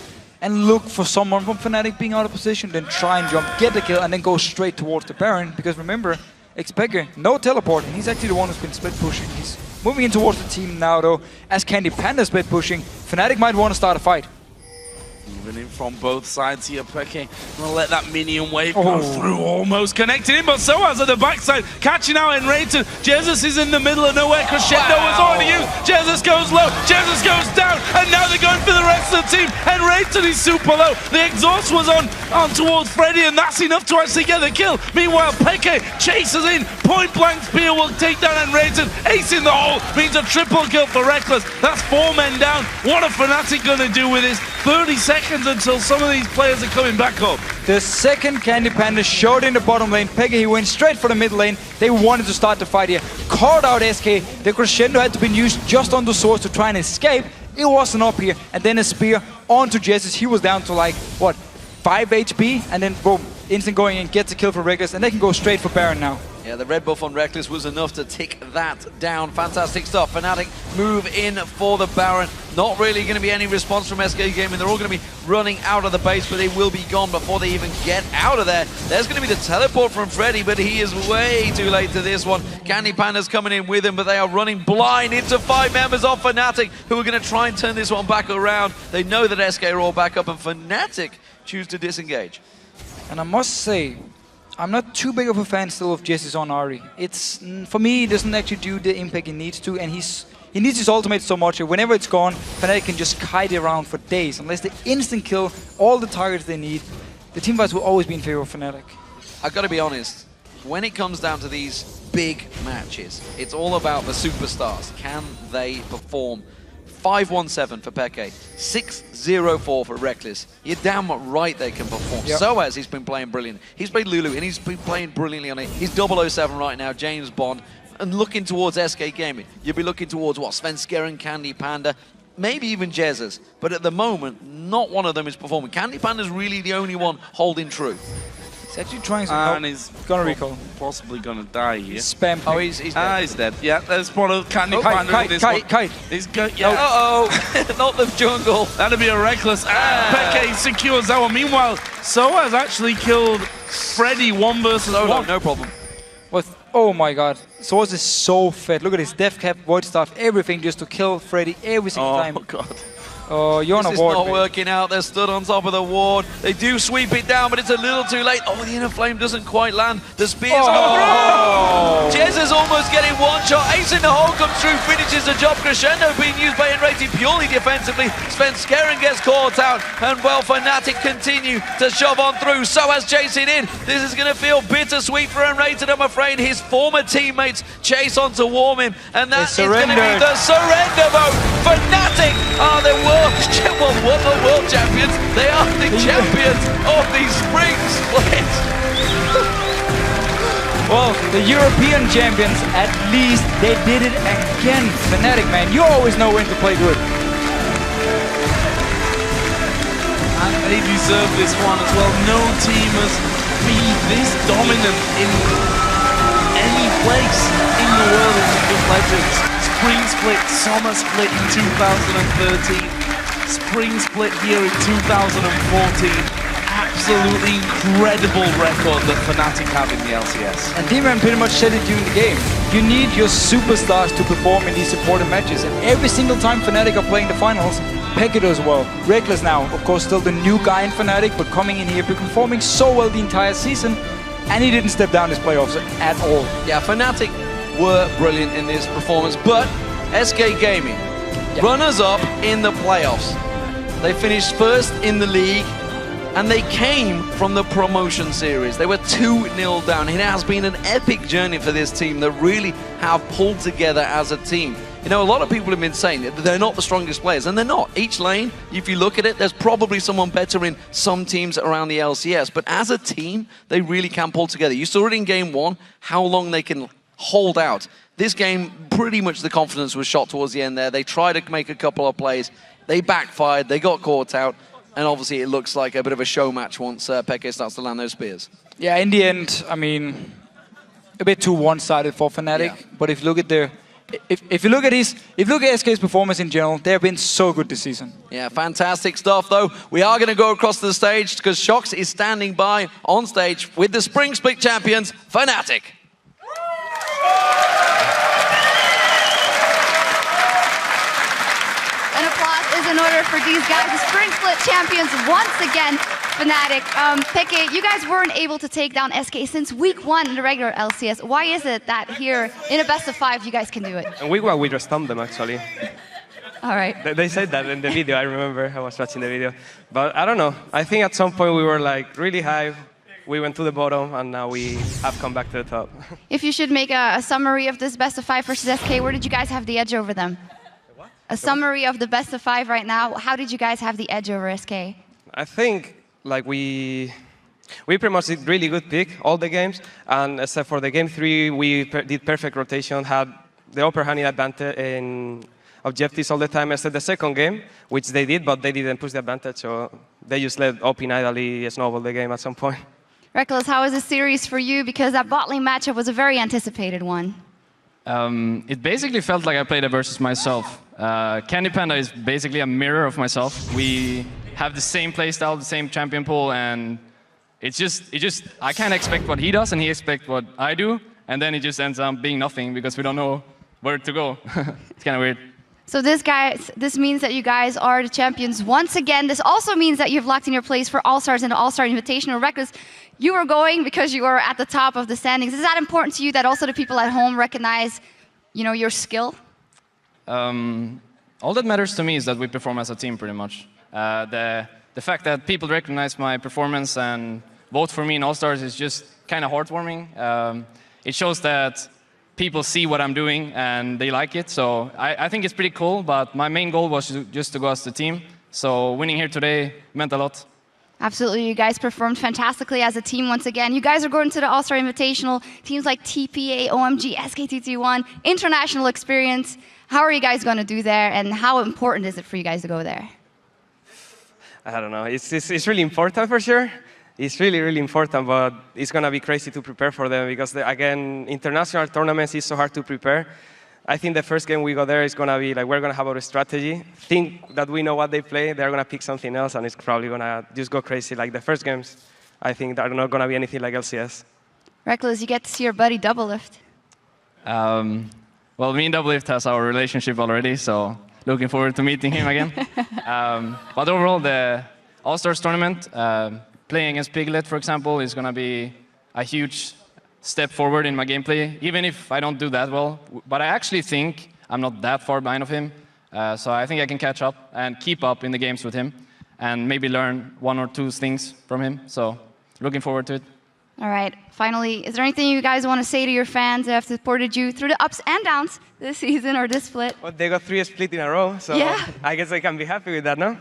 and look for someone from Fnatic being out of position, then try and jump, get the kill, and then go straight towards the Baron. Because remember, Xpeke, no teleport, and he's actually the one who's been split pushing. He's moving in towards the team now, though. As Candy Panda split pushing, Fnatic might want to start a fight. Moving in from both sides here, Peke gonna let that minion wave go through, almost connected in, but Soaz at the backside, catching out Enrated. Jesus is in the middle of nowhere, Crescendo was already used, Jesus goes low, Jesus goes down, and now they're going for the rest of the team. Enrated is super low, the exhaust was on towards Freddy, and that's enough to actually get the kill. Meanwhile, Peke chases in, point blank spear will take down Enrated, ace in the hole, means a triple kill for Reckless. That's 4 men down. What are Fnatic gonna do with this? 30 seconds until some of these players are coming back up. The second Candy Panda showed in the bottom lane. Peke, he went straight for the mid lane. They wanted to start the fight here. Caught out SK. The Crescendo had to be used just on the source to try and escape. It wasn't up here. And then a spear onto Jesus. He was down to like, what, 5 HP? And then boom, instant going in, gets a kill for Reckless. And they can go straight for Baron now. Yeah, the red buff on Reckless was enough to tick that down. Fantastic stuff. Fnatic move in for the Baron. Not really going to be any response from SK Gaming. They're all going to be running out of the base, but they will be gone before they even get out of there. There's going to be the teleport from Freddy, but he is way too late to this one. Candy Panda's coming in with him, but they are running blind into 5 members of Fnatic, who are going to try and turn this one back around. They know that SK are all back up, and Fnatic choose to disengage. And I must say, I'm not too big of a fan still of Jesse's on Ahri. It's, for me, he doesn't actually do the impact he needs to, and he needs his ultimate so much. Whenever it's gone, Fnatic can just kite it around for days. Unless they instant kill all the targets they need, the teamfights will always be in favor of Fnatic. I've got to be honest, when it comes down to these big matches, it's all about the superstars. Can they perform? 5-1-7 for Peke, 6-0-4 for Reckless. You're damn right they can perform. Yep. Soaz, he's been playing brilliant. He's played Lulu, and he's been playing brilliantly on it. He's 007 right now, James Bond, and looking towards SK Gaming. You'll be looking towards, what, Sven Skeren, Candy Panda, maybe even Jesus. But at the moment, not one of them is performing. Candy Panda's really the only one holding true. He's actually trying to... And he's gonna recall. Possibly gonna die here. Spam. Oh, he's dead. He's dead. Yeah, there's one of Candy Panda in this one. Kite. He's yeah. Uh-oh, not the jungle. That'd be a Reckless. Peke secures that one. Meanwhile, Soaz actually killed Freddy 1 versus 1. No problem. Oh my god. Soaz is so fed. Look at his death cap, void staff, everything just to kill Freddy every single time. Oh god. Oh, you're on a This is ward. not working out. They're stood on top of the ward. They do sweep it down, but it's a little too late. Oh, the inner flame doesn't quite land. The spear's gone through. Jez is almost getting one shot. Ace in the hole comes through, finishes the job. Crescendo being used by Enrated purely defensively. Sven Skeren gets caught out, and well, Fnatic continue to shove on through. Soaz chasing in. This is going to feel bittersweet for Enrated, I'm afraid. His former teammates chase on to warm him, and that is going to be the surrender vote. Fnatic are the world champions. They are the champions of the spring split. Well, the European champions, at least they did it again. Fnatic, man, you always know when to play good. And they deserve this one as well. No team has been this dominant in any place in the world in League of Legends. Spring split, summer split in 2013. Spring split here in 2014. Absolutely incredible record that Fnatic have in the LCS. And D-Man pretty much said it during the game. You need your superstars to perform in these supported matches. And every single time Fnatic are playing the finals, Peke does well. Reckless now, of course, still the new guy in Fnatic, but coming in here, performing so well the entire season. And he didn't step down his playoffs at all. Yeah, Fnatic were brilliant in this performance, but SK Gaming, runners-up in the playoffs. They finished first in the league, and they came from the promotion series. They were 2-0 down. It has been an epic journey for this team that really have pulled together as a team. You know, a lot of people have been saying that they're not the strongest players, and they're not. Each lane, if you look at it, there's probably someone better in some teams around the LCS, but as a team, they really can pull together. You saw it in game 1, how long they can hold out. This game, pretty much the confidence was shot towards the end there. They tried to make a couple of plays. They backfired. They got caught out. And obviously it looks like a bit of a show match once Peke starts to land those spears. Yeah, in the end, I mean, a bit too one-sided for Fnatic. Yeah. But if you look at if you look at SK's performance in general, they have been so good this season. Yeah, fantastic stuff though. We are going to go across the stage because Shox is standing by on stage with the Spring Split champions, Fnatic. An applause is in order for these guys, the Spring Split champions once again. Fnatic, Peke, you guys weren't able to take down SK since week 1 in the regular LCS. Why is it that here in a best of 5 you guys can do it? In week 1 we just stumped them actually. All right. They said that in the video, I remember, I was watching the video. But I don't know, I think at some point we were like really high, we went to the bottom and now we have come back to the top. If you should make a summary of this best of 5 versus SK, where did you guys have the edge over them? What? A summary of the best of 5 right now, how did you guys have the edge over SK? I think like we pretty much did really good pick all the games, and except for the game 3, we did perfect rotation, had the upper hand in advantage in objectives all the time, except the second game, which they did, but they didn't push the advantage, so they just let Opin idly snowball the game at some point. Reckless, how was the series for you? Because that bot lane matchup was a very anticipated one. It basically felt like I played it versus myself. Candy Panda is basically a mirror of myself. We have the same playstyle, the same champion pool, and it's just I can't expect what he does and he expects what I do, and then it just ends up being nothing because we don't know where to go. It's kind of weird. So this means that you guys are the champions once again. This also means that you've locked in your place for All-Stars and the All-Star Invitational. Reckless, you were going because you were at the top of the standings. Is that important to you that also the people at home recognize, your skill? All that matters to me is that we perform as a team pretty much. The fact that people recognize my performance and vote for me in All-Stars is just kind of heartwarming. It shows that people see what I'm doing and they like it. So I think it's pretty cool, but my main goal was just to go as the team. So winning here today meant a lot. Absolutely, you guys performed fantastically as a team once again. You guys are going to the All-Star Invitational. Teams like TPA, OMG, SKTT1, international experience. How are you guys going to do there, and how important is it for you guys to go there? I don't know. It's really important for sure. It's really, really important, but it's going to be crazy to prepare for them because, again, international tournaments is so hard to prepare. I think the first game we go there is going to be like we're going to have our strategy, think that we know what they play, they're going to pick something else, and it's probably going to just go crazy. Like the first games, I think they're not going to be anything like LCS. Reckless, you get to see your buddy Doublelift. Well, me and Doublelift has our relationship already, so looking forward to meeting him again. But overall, the All-Stars tournament, playing against Piglet, for example, is going to be a huge step forward in my gameplay, even if I don't do that well. But I actually think I'm not that far behind of him. So I think I can catch up and keep up in the games with him and maybe learn 1 or 2 things from him. So looking forward to it. All right. Finally, is there anything you guys want to say to your fans that have supported you through the ups and downs this season or this split? Well, they got 3 split in a row, so yeah. I guess I can be happy with that, no?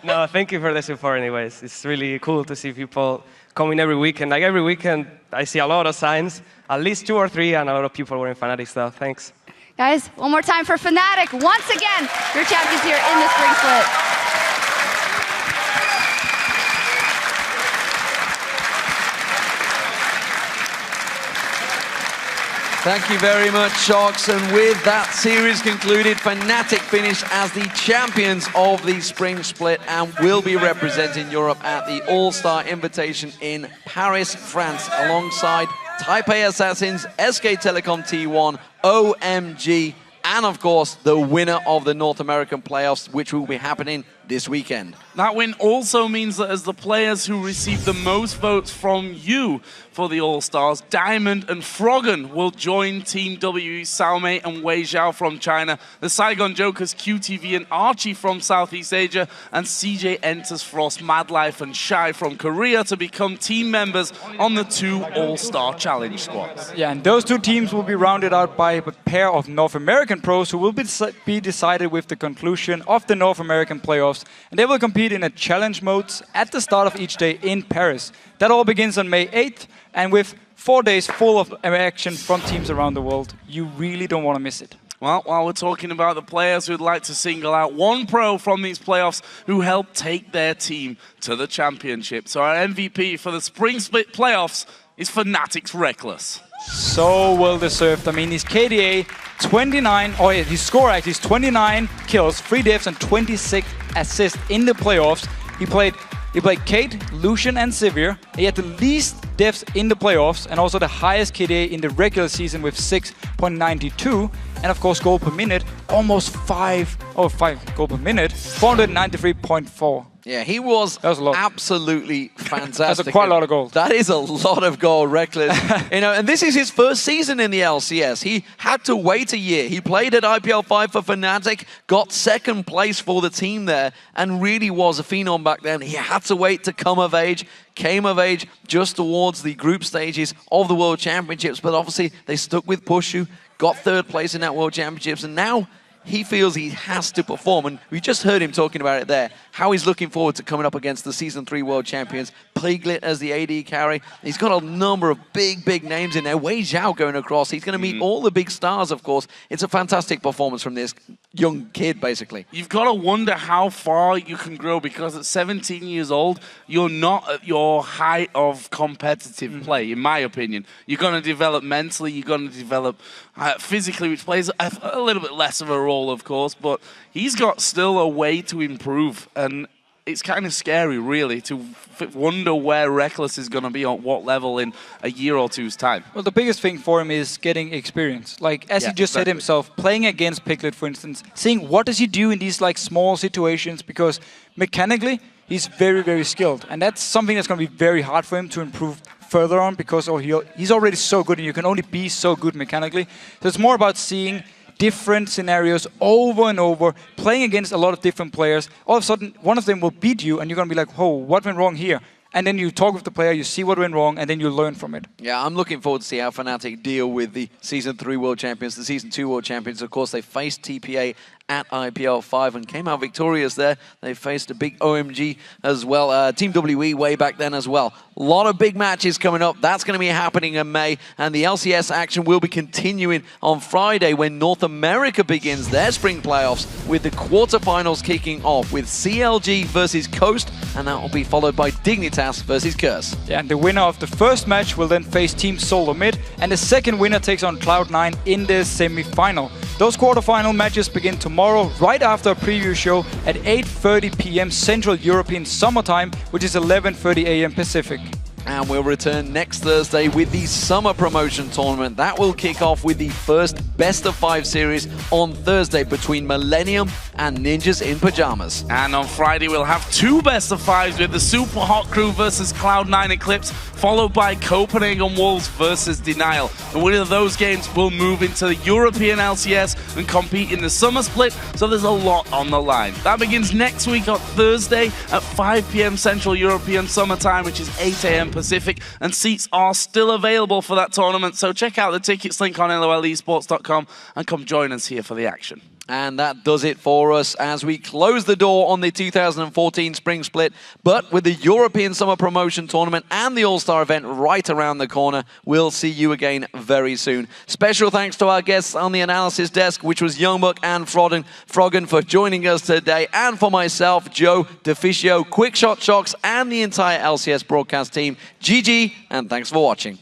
No, thank you for the support anyways. It's really cool to see people coming every weekend. Like every weekend, I see a lot of signs, at least 2 or 3, and a lot of people wearing Fnatic stuff. Thanks. Guys, one more time for Fnatic. Once again, your champions here in the Spring Split. Thank you very much, Shox. And with that series concluded, Fnatic finish as the champions of the Spring Split and will be representing Europe at the All-Star Invitation in Paris, France, alongside Taipei Assassins, SK Telecom T1, OMG, and of course, the winner of the North American playoffs, which will be happening this weekend. That win also means that as the players who receive the most votes from you for the All-Stars, Diamond and Froggen will join Team W, Xiaomei and Wei Zhao from China, the Saigon Jokers, QTV and Archie from Southeast Asia, and CJ enters Frost, Madlife and Shai from Korea to become team members on the 2 All-Star Challenge squads. Yeah, and those 2 teams will be rounded out by a pair of North American pros who will be decided with the conclusion of the North American playoffs, and they will compete in a challenge modes at the start of each day in Paris. That all begins on May 8th, and with 4 days full of action from teams around the world. You really don't want to miss it. Well, while we're talking about the players who'd like to single out one pro from these playoffs who helped take their team to the championship. So our MVP for the Spring Split playoffs is Fnatic's Reckless. So well deserved. I mean, his KDA 29, his score actually is 29 kills, 3 deaths and 26 assists in the playoffs. He played Kate, Lucian and Sivir. He had the least deaths in the playoffs and also the highest KDA in the regular season with 6.92. And of course, goal per minute, almost 5 goal per minute, 493.4. Yeah, he was absolutely fantastic. That's quite a lot of goals. That is a lot of goal, Reckless. And this is his first season in the LCS. He had to wait a year. He played at IPL 5 for Fnatic, got second place for the team there, and really was a phenom back then. He had to wait to come of age, came of age just towards the group stages of the World Championships, but obviously they stuck with Pushu, got third place in that World Championships, and now he feels he has to perform, and we just heard him talking about it there, how he's looking forward to coming up against the Season 3 World Champions, Piglet as the AD carry. He's got a number of big names in there. Wei Zhao going across. He's going to meet all the big stars, of course. It's a fantastic performance from this young kid, basically. You've got to wonder how far you can grow, because at 17 years old, you're not at your height of competitive play, in my opinion. You're going to develop mentally, you're going to develop physically, which plays a little bit less of a role, of course, but he's got still a way to improve, and it's kind of scary, really, to wonder where Reckless is going to be on what level in a year or two's time. Well, the biggest thing for him is getting experience. Like, as he just said himself, playing against Piglet, for instance, seeing what does he do in these like small situations, because mechanically, he's very skilled. And that's something that's going to be very hard for him to improve further on, because he's already so good, and you can only be so good mechanically. So it's more about seeing different scenarios over and over, playing against a lot of different players. All of a sudden, one of them will beat you, and you're going to be like, oh, what went wrong here? And then you talk with the player, you see what went wrong, and then you learn from it. Yeah, I'm looking forward to see how Fnatic deal with the Season 3 World Champions, the Season 2 World Champions. Of course, they faced TPA at IPL 5 and came out victorious there. They faced a big OMG as well, Team WE way back then as well. A lot of big matches coming up. That's going to be happening in May, and the LCS action will be continuing on Friday when North America begins their spring playoffs with the quarterfinals kicking off with CLG versus Coast, and that will be followed by Dignitas versus Curse. Yeah, and the winner of the first match will then face Team Solo Mid, and the second winner takes on Cloud9 in the semi-final. Those quarterfinal matches begin tomorrow, right after a preview show at 8:30 p.m. Central European Summer Time, which is 11:30 a.m. Pacific. And we'll return next Thursday with the Summer Promotion Tournament. That will kick off with the first Best-of-5 series on Thursday between Millennium and Ninjas in Pajamas. And on Friday, we'll have 2 Best-of-5s with the Super Hot Crew versus Cloud9 Eclipse, followed by Copenhagen Wolves versus Denial. The winner of those games will move into the European LCS and compete in the Summer Split, so there's a lot on the line. That begins next week on Thursday at 5 p.m. Central European Summer Time, which is 8 a.m. Pacific, and seats are still available for that tournament, so check out the tickets link on lolesports.com and come join us here for the action. And that does it for us as we close the door on the 2014 Spring Split. But with the European Summer Promotion Tournament and the All-Star event right around the corner, we'll see you again very soon. Special thanks to our guests on the analysis desk, which was Youngbuck and Froggen for joining us today, and for myself, Joe, Deficio, Quickshot Shocks, and the entire LCS broadcast team. GG, and thanks for watching.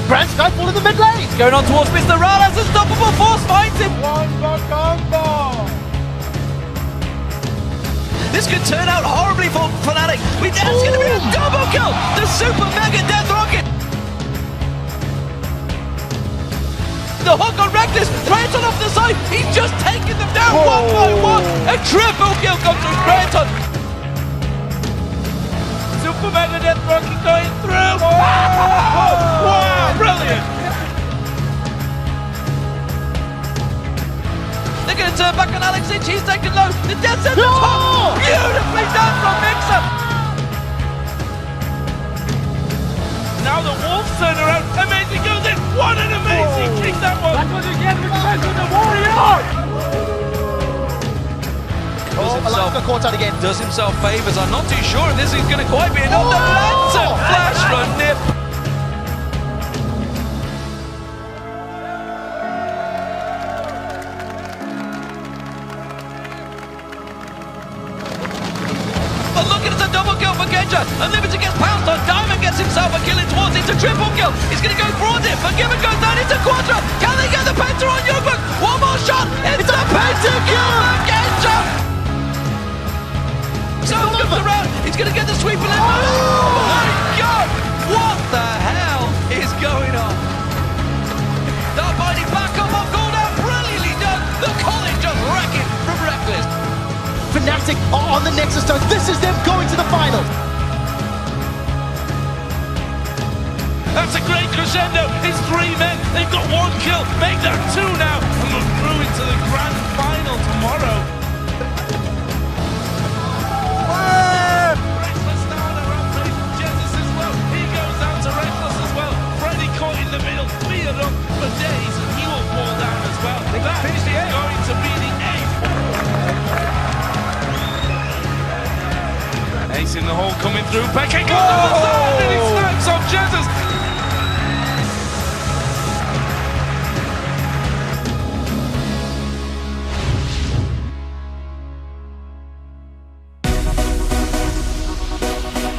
Grand Skyfall in the mid lane! Going on towards Mr. Rala's unstoppable force finds him! One for combo! This could turn out horribly for Fnatic. That's going to be a double kill! The Super Mega Death Rocket! The hook on Reckless, Kraton off the side, he's just taking them down one by one! A triple kill comes from Kraton! Super Mega Death Rocket going through! Wow, brilliant! They're going to turn back on Alex Inch, he's taken low, the Death Center top! Beautifully done from Mixer! Now the Wolves turn around, Amazing goes in, what an amazing kick that was! That's what you get with the Warrior! Alaska caught out again. Does himself favours. I'm not too sure if this is going to quite be enough. The lantern flash run nip. But look at it, it's a double kill for Genja. Unlimited gets pounced on. Diamond gets himself a kill in towards into triple kill. He's going to go for it. Forgiven goes down into Quadra. Can they get the Penta on Youngbook? One more shot. It's a Penta kill for Genja. So looks around. He's going to get the sweep and then. Oh my God! What the hell is going on? Dark Binding back up on cooldown. Brilliantly done. The college just wrecking from Reckless. Fnatic are on the Nexus Stones. This is them going to the final. That's a great crescendo. It's 3 men. They've got 1 kill. Make that 2 now. And move through into the grand final tomorrow. Reckless now on a rampage. Jesus as well. He goes down to Reckless as well. Freddy caught in the middle. Beard up for days. He will fall down as well. That is going to be the 8th. Ace in the hole coming through. Beckett goes on the side and he snipes off Jesus.